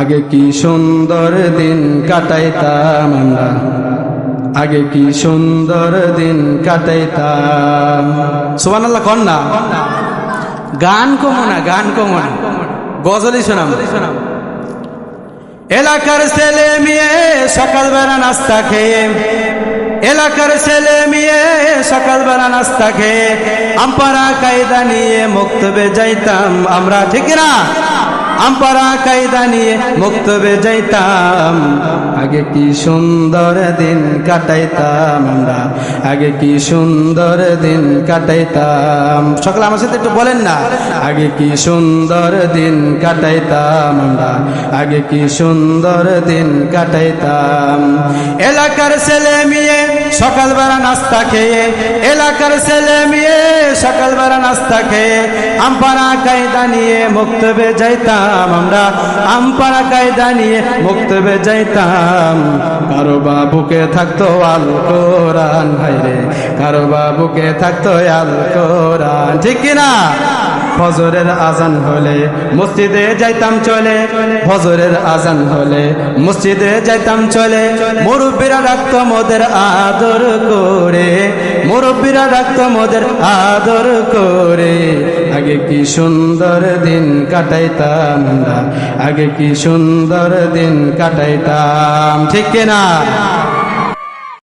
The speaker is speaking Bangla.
আগে কি সুন্দর দিন কাটাইতাম আমরা, আগে কি সুন্দর দিন কাটাইতাম। সুবহানাল্লাহ কন না, গান কমো না, গান কমো না, গজলই শোনাম। এলাকার ছেলে মেয়ে সকালবেলা নাস্তা খেয়ে, এলাকার ছেলে মেয়ে সকালবেলা নাস্তা খেয়ে আমপারা কায়দা নিয়ে মক্তবে যাইতাম আমরা, ঠিক না? আমপারা কায়দা নিয়ে মক্তবে যাইতাম। আগে কি সুন্দর দিন কাটাইতাম আমরা, আগে কি সুন্দর দিন কাটাইতাম। সকলে আমার সাথে একটু বলেন না, আগে কি সুন্দর দিন কাটাইতাম আমরা, আগে কি সুন্দর দিন কাটাইতাম। এলাকার ছেলে মেয়ে সকালবেলা নাস্তা খেয়ে, এলাকার ছেলে মেয়ে সকালবেলা নাস্তা খেয়ে আমপারা কায়দা নিয়ে মক্তবে যাইতাম আমরা, আমপারা কায়দা নিয়ে মক্তবে যাইতাম। কারো বাবুকে থাকতো আল কোরআন, হায়রে কারো বাবুকে থাকতো আল কোরআন, ঠিক কিনা? ফজরের আজান হলে মসজিদে যাইতাম চলে, ফজরের আজান হলে মসজিদে যাইতাম চলে। মুরব্বীরা ডাকতো মোদের আদর করে, মুরব্বীরা ডাকতো মোদের আদর করে। আগে কি সুন্দর দিন কাটাইতাম আমরা, আগে কি সুন্দর দিন কাটাইতাম, ঠিক কিনা?